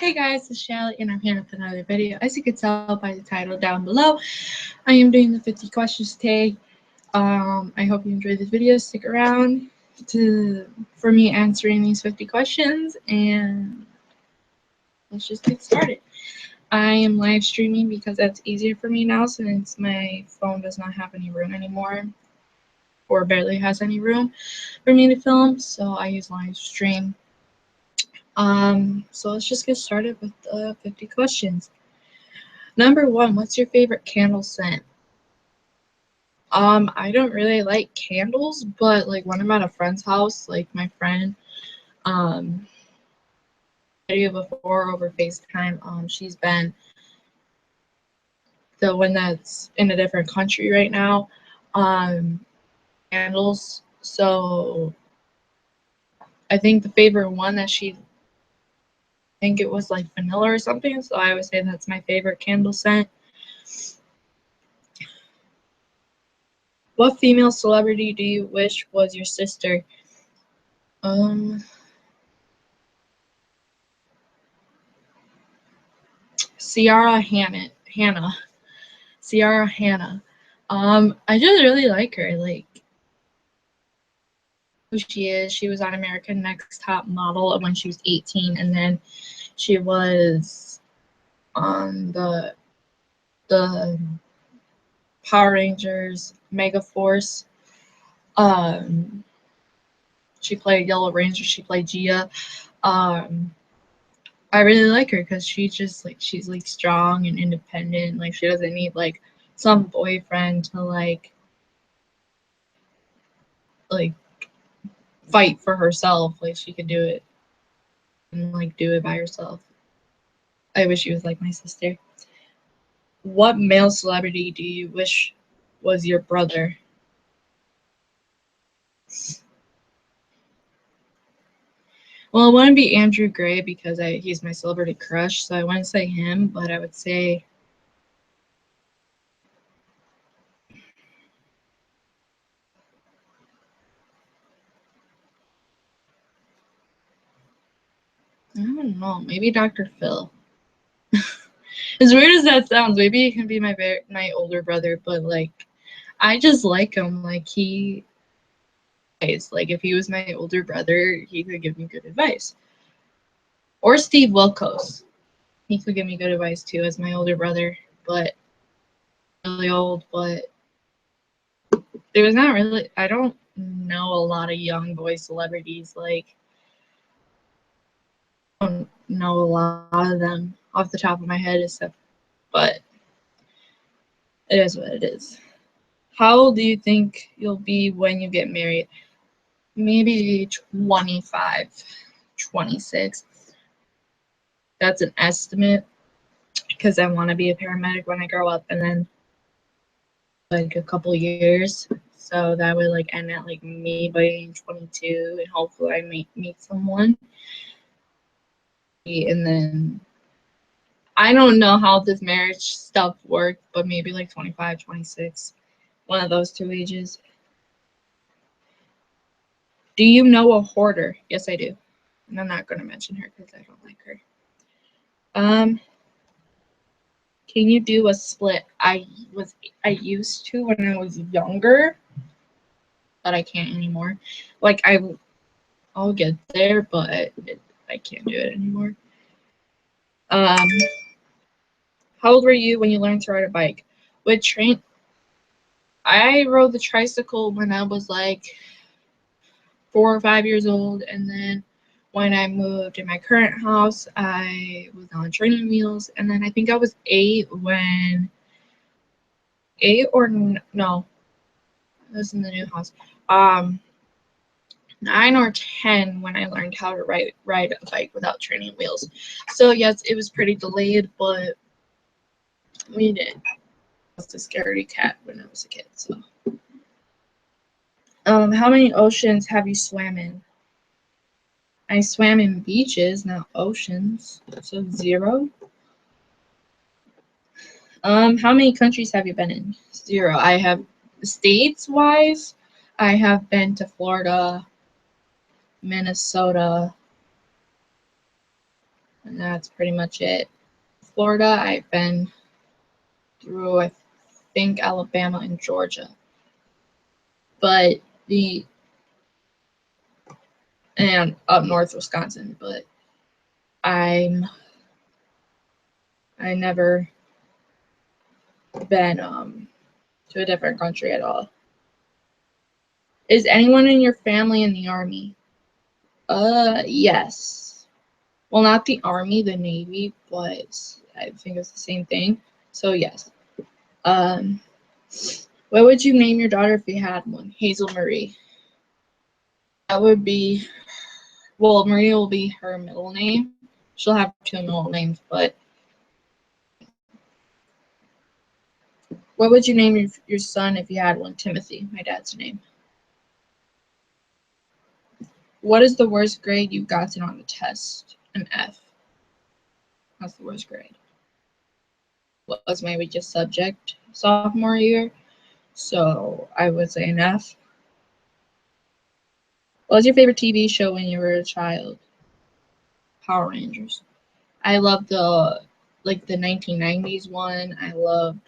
Hey guys, it's Shelly and I'm here with another video. As you can tell by the title down below, I am doing the 50 questions today. I hope you enjoyed this video. Stick around for me answering these 50 questions and let's just get started. I am live streaming because that's easier for me now since my phone does not have any room anymore or barely has any room for me to film, so I use live stream. So let's just get started with the 50 questions. Number 1, what's your favorite candle scent? I don't really like candles, but like when I'm at a friend's house, like my friend, video before over FaceTime, she's been the one that's in a different country right now, candles. So I think the favorite one that I think it was like vanilla or something, so I would say that's my favorite candle scent. What female celebrity do you wish was your sister? Ciara Hannah. Ciara Hannah. I just really like her. Like who she is. She was on American Next Top Model when she was 18, and then she was on the Power Rangers Mega Force. She played Yellow Ranger. She played Gia. I really like her because she's like strong and independent. Like she doesn't need like some boyfriend to like fight for herself. Like she could do it and like do it by herself. I wish she was like my sister. What male celebrity do you wish was your brother? Well, it wouldn't be Andrew Gray because he's my celebrity crush, so I wouldn't say him, but I would say I don't know, maybe Dr. Phil. As weird as that sounds, maybe he can be my older brother, but like I just like him. Like like if he was my older brother, he could give me good advice. Or Steve Wilkos. He could give me good advice too as my older brother, but really old, but there was not really I don't know a lot of young boy celebrities. Like I don't know a lot of them off the top of my head except but it is what it is. How old do you think you'll be when you get married? Maybe 25, 26. That's an estimate because I want to be a paramedic when I grow up and then like a couple years. So that would like end at like me being 22 and hopefully I meet someone. And then I don't know how this marriage stuff worked, but maybe like 25, 26. One of those two ages. Do you know a hoarder? Yes, I do. And I'm not going to mention her because I don't like her. Can you do a split? I used to when I was younger, but I can't anymore. Like I'll get there, but I can't do it anymore. How old were you when you learned to ride a bike? With train, I rode the tricycle when I was like 4 or 5 years old, and then when I moved in my current house, I was on training wheels, and then I think I was 8 when 8 or no, I was in the new house. 9 or 10 when I learned how to ride a bike without training wheels. So yes, it was pretty delayed, but we did. I was a scaredy cat when I was a kid. So, how many oceans have you swam in? I swam in beaches, not oceans. So 0. How many countries have you been in? 0. I have states-wise, I have been to Florida, Minnesota, and that's pretty much it. Florida, I've been through, I think, Alabama and Georgia, but the and up north Wisconsin, but I'm I never been to a different country at all. Is anyone in your family in the army? Yes. Well, not the army, the navy, but I think it's the same thing. So yes. Um, what would you name your daughter if you had one? Hazel Marie. That would be, well, Marie will be her middle name. She'll have two middle names, but what would you name your son if you had one? Timothy, my dad's name. What is the worst grade you've gotten on a test? An F. That's the worst grade. Was my weakest subject sophomore year, so I would say an F. What was your favorite TV show when you were a child? Power Rangers. I loved the 1990s one. I loved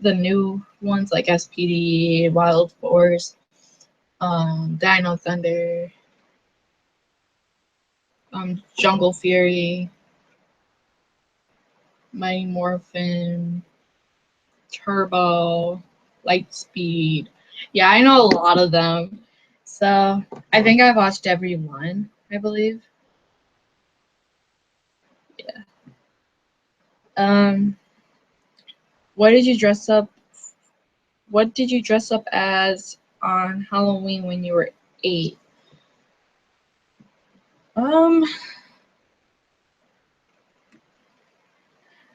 the new ones like SPD, Wild Force, Dino Thunder, Jungle Fury, Mighty Morphin, Turbo, Lightspeed. Yeah, I know a lot of them. So I think I've watched every one, I believe. Yeah. Um, what did you dress up? What did you dress up as on Halloween when you were 8? Um,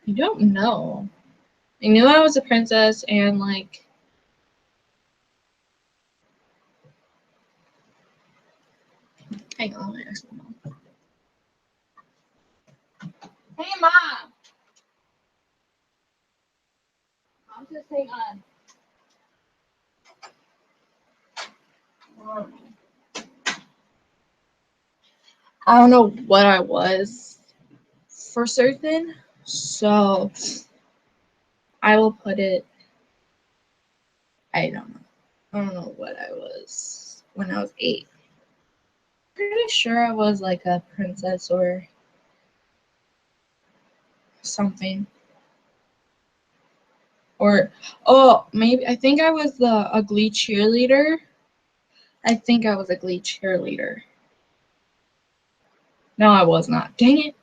I don't know. I knew I was a princess and like hang on, I asked my mom. Hey mom! Mom says hang on. I don't know what I was for certain, so I will put it. I don't know. I don't know what I was when I was 8. Pretty sure I was like a princess or something. Or oh, maybe I think I was the ugly cheerleader. I think I was a Glee cheerleader. No, I was not. Dang it.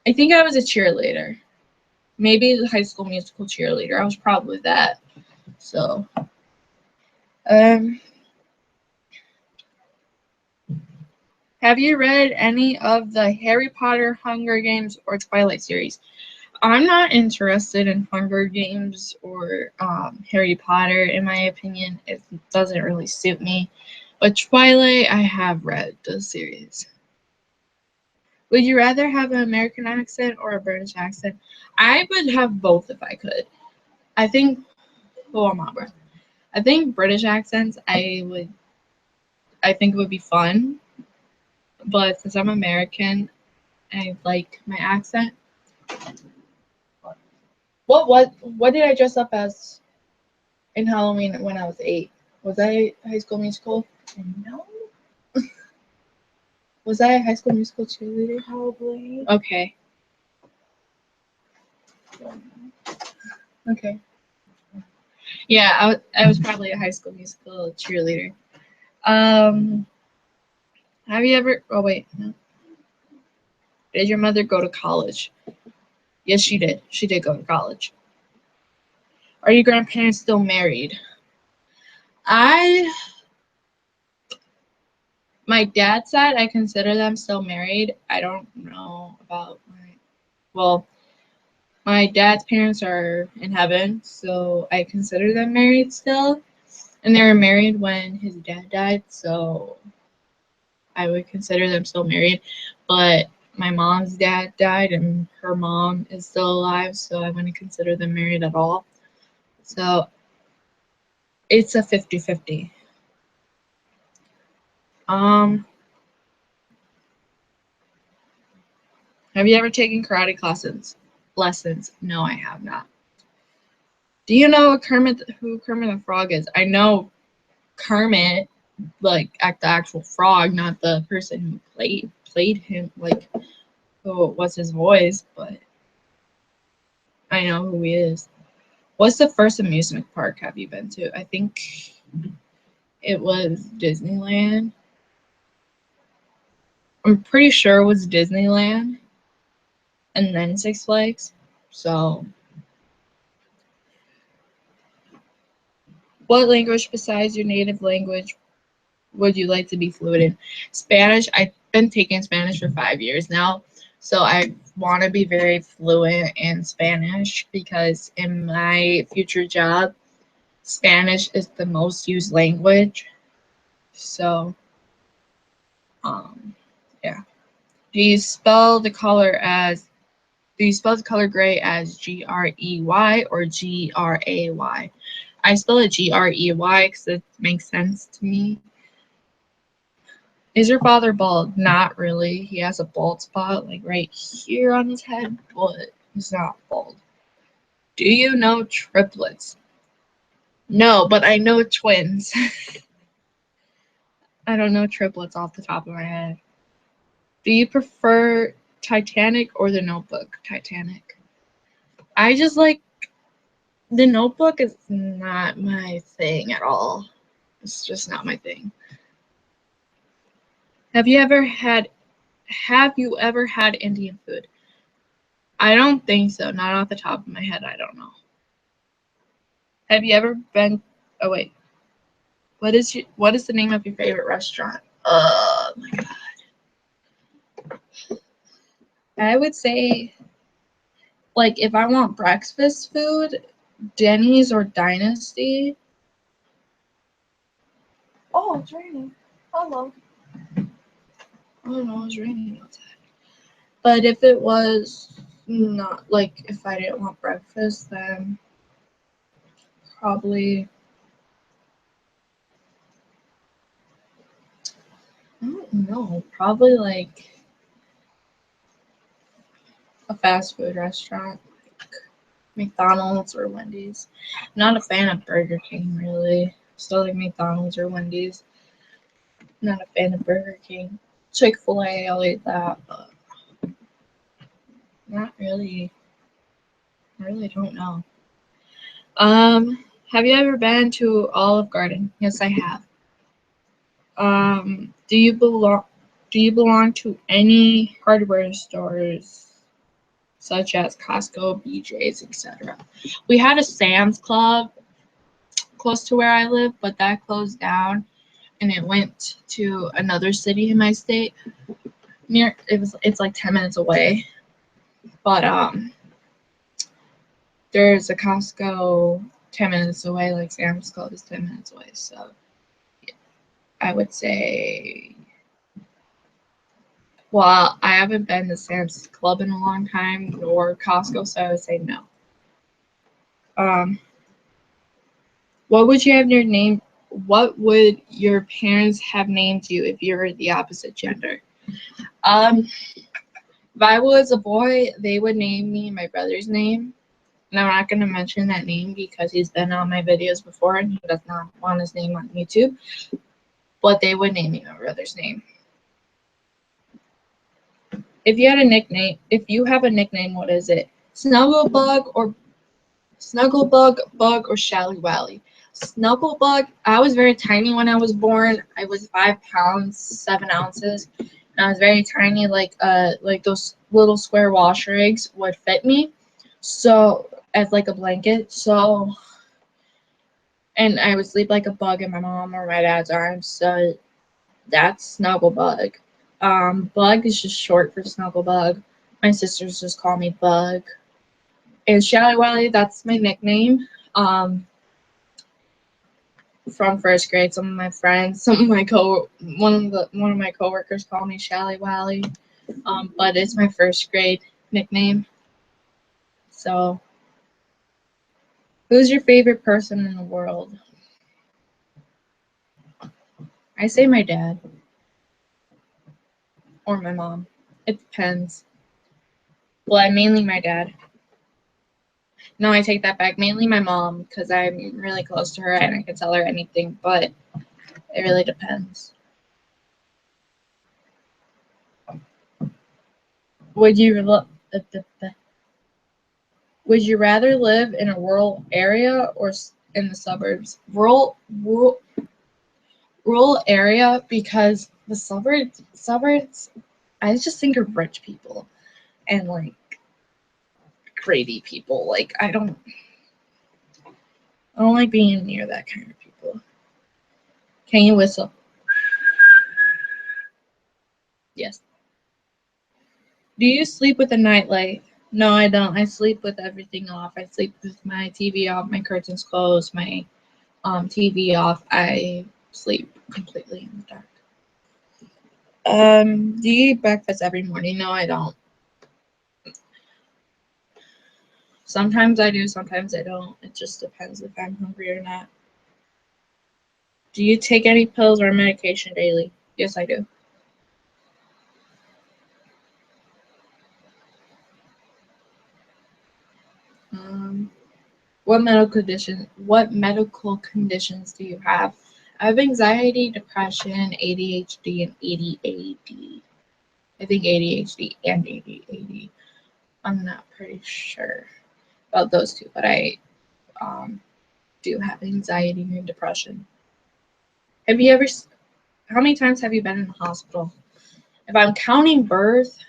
I think I was a cheerleader. Maybe the High School Musical cheerleader. I was probably that. So, um, have you read any of the Harry Potter, Hunger Games, or Twilight series? I'm not interested in Hunger Games or Harry Potter. In my opinion, it doesn't really suit me. But Twilight, I have read the series. Would you rather have an American accent or a British accent? I would have both if I could. I think, oh, I'm out, bro. I think British accents, I think it would be fun. But since I'm American, I like my accent. What did I dress up as in Halloween when I was 8? Was I High School Musical? No. Was I a High School Musical cheerleader? Probably. Okay. Okay. Yeah, I was probably a High School Musical cheerleader. Um, have you ever? Oh wait, no. Did your mother go to college? Yes, she did. She did go to college. Are your grandparents still married? I, my dad's side, I consider them still married. I don't know about well, my dad's parents are in heaven, so I consider them married still. And they were married when his dad died, so I would consider them still married. But my mom's dad died, and her mom is still alive, so I wouldn't consider them married at all. So it's a 50-50. Um, Have you ever taken karate classes? Lessons? No, I have not. Do you know who Kermit the Frog is? I know Kermit, like the actual frog, not the person who played him, like who was his voice, but I know who he is. What's the first amusement park have you been to? I think it was Disneyland. I'm pretty sure it was Disneyland and then Six Flags. So, what language besides your native language would you like to be fluent in? Spanish. I've been taking Spanish for 5 years now. So I want to be very fluent in Spanish because in my future job, Spanish is the most used language. So, yeah. Do you spell the color gray as Grey or Gray? I spell it Grey because it makes sense to me. Is your father bald? Not really. He has a bald spot like right here on his head, but he's not bald. Do you know triplets? No, but I know twins. I don't know triplets off the top of my head. Do you prefer Titanic or The Notebook? Titanic. I just like The Notebook is not my thing at all. It's just not my thing. Have you ever had Indian food? I don't think so. Not off the top of my head. I don't know. Have you ever been? Oh wait. What is the name of your favorite restaurant? Oh my god. I would say, like, if I want breakfast food, Denny's or Dynasty. Oh, it's raining. Hello. Oh no, it's raining outside. But if it was not, like, if I didn't want breakfast, then probably, I don't know, probably like a fast food restaurant, like McDonald's or Wendy's. I'm not a fan of Burger King, really. Still like McDonald's or Wendy's. Not a fan of Burger King. Chick-fil-A, I'll eat that, but not really. I really don't know. Have you ever been to Olive Garden? Yes, I have. Do you belong to any hardware stores such as Costco, BJ's, etc.? We had a Sam's Club close to where I live, but that closed down and it went to another city in my state. It's like 10 minutes away. But there's a Costco 10 minutes away, like Sam's Club is 10 minutes away. So yeah, I would say, well, I haven't been to Sam's Club in a long time, nor Costco, so I would say no. What would you have your name? What would your parents have named you if you were the opposite gender? If I was a boy, they would name me my brother's name. And I'm not going to mention that name because he's been on my videos before and he does not want his name on YouTube. But they would name me my brother's name. If you have a nickname, what is it? Snugglebug, Bug, or Shally Wally? Snugglebug, I was very tiny when I was born. I was 5 pounds, 7 ounces. And I was very tiny, like those little square washer eggs would fit me. So, as like a blanket. So, and I would sleep like a bug in my mom or my dad's arms. So, that's Snugglebug. Bug is just short for Snugglebug. My sisters just call me Bug. And Shally Wally, that's my nickname. From first grade, some of my friends, one of my coworkers call me Shally Wally. But it's my first grade nickname. So, who's your favorite person in the world? I say my dad or my mom. It depends. Well, mainly my dad. No, I take that back. Mainly my mom, because I'm really close to her and I can tell her anything, but it really depends. Would you would you rather live in a rural area or in the suburbs? Rural area, because the suburbs, I just think of rich people and like greedy people. Like I don't like being near that kind of people. Can you whistle? Yes. Do you sleep with a nightlight? No, I don't. I sleep with everything off. I sleep with my TV off, my curtains closed, my TV off. I sleep completely in the dark. Do you eat breakfast every morning? No, I don't. Sometimes I do, sometimes I don't. It just depends if I'm hungry or not. Do you take any pills or medication daily? Yes, I do. What medical conditions do you have? I have anxiety, depression, ADHD, and ADAD. I think ADHD and ADAD. I'm not pretty sure about those two, but I do have anxiety and depression. Have you ever? How many times have you been in the hospital? If I'm counting birth,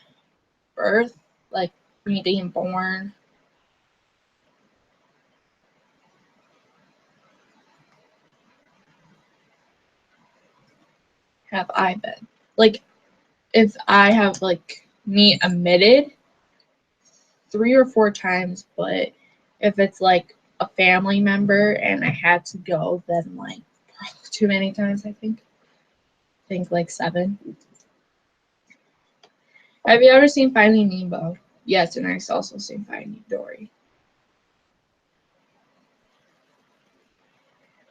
like me being born, have I been? Like, if I have like me admitted 3 or 4 times, but if it's like a family member and I had to go, then like too many times. I think like 7. Have you ever seen Finding Nemo? Yes, and I've also seen Finding Dory.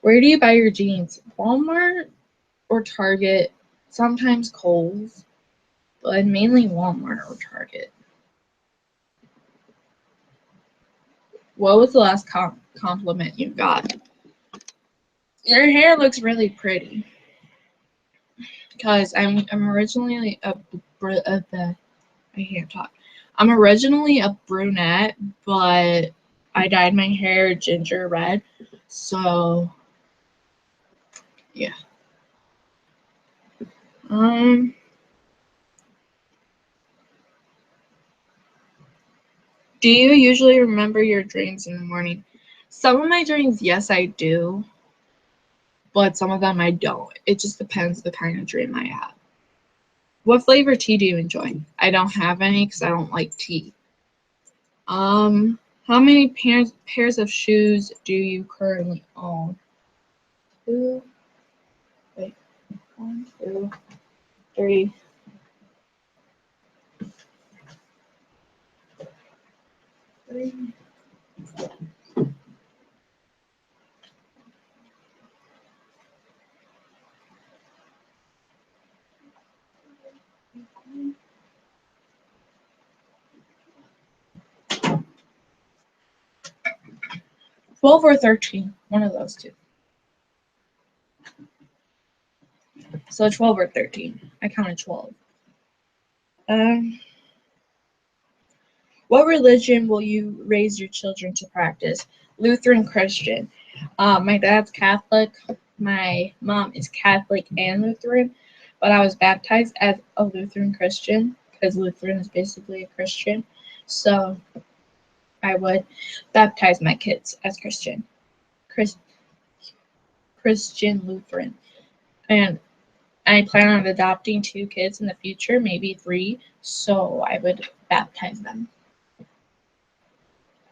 Where do you buy your jeans? Walmart or Target? Sometimes Kohl's, but mainly Walmart or Target. What was the last compliment you got? Your hair looks really pretty. Because I'm originally I can't talk. I'm originally a brunette, but I dyed my hair ginger red. So yeah. Do you usually remember your dreams in the morning? Some of my dreams, yes, I do, but some of them I don't. It just depends the kind of dream I have. What flavor tea do you enjoy? I don't have any because I don't like tea. How many pairs of shoes do you currently own? 2, wait, 1, 2, 3. 3. 12 or 13, one of those two. So 12 or 13. I counted 12. Um, what religion will you raise your children to practice? Lutheran Christian. My dad's Catholic. My mom is Catholic and Lutheran, but I was baptized as a Lutheran Christian because Lutheran is basically a Christian. So I would baptize my kids as Christian Lutheran. And I plan on adopting 2 kids in the future, maybe 3, so I would baptize them.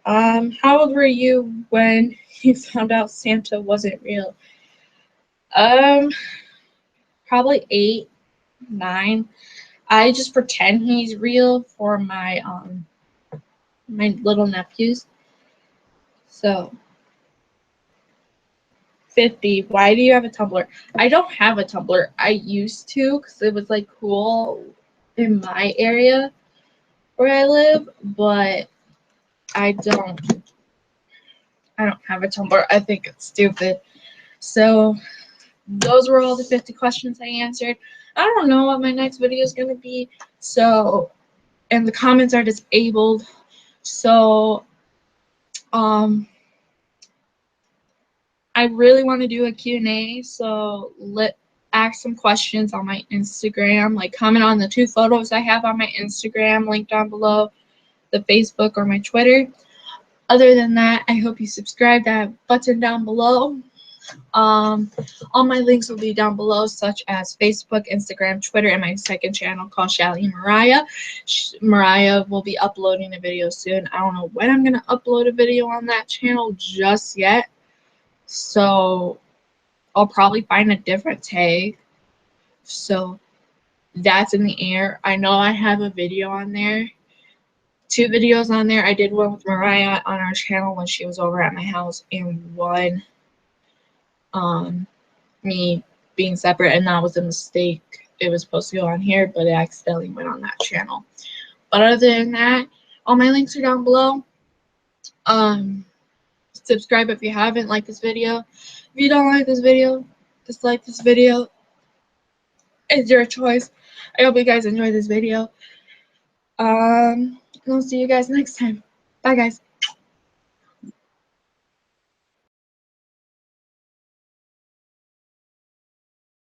How old were you when you found out Santa wasn't real? Um, Probably 8, 9. I just pretend he's real for my little nephews. So 50. Why do you have a Tumblr? I don't have a Tumblr. I used to because it was like cool in my area where I live, but I don't have a Tumblr. I think it's stupid. So those were all the 50 questions I answered. I don't know what my next video is gonna be. So, and the comments are disabled. So, I really want to do a Q&A. So ask some questions on my Instagram. Like comment on the 2 photos I have on my Instagram, link down below, the Facebook or my Twitter. Other than that, I hope you subscribe. That button down below. All my links will be down below, such as Facebook, Instagram, Twitter, and my second channel called Shelly Mariah. Mariah will be uploading a video soon. I don't know when I'm going to upload a video on that channel just yet. So I'll probably find a different tag. So that's in the air. I know I have a video on there. 2 videos on there. I did one with Mariah on our channel when she was over at my house, and one me being separate, and that was a mistake. It was supposed to go on here, but it accidentally went on that channel. But other than that, all my links are down below. Subscribe if you haven't liked this video. If you don't like this video, dislike this video. It's your choice. I hope you guys enjoyed this video. I'll see you guys next time. Bye, guys.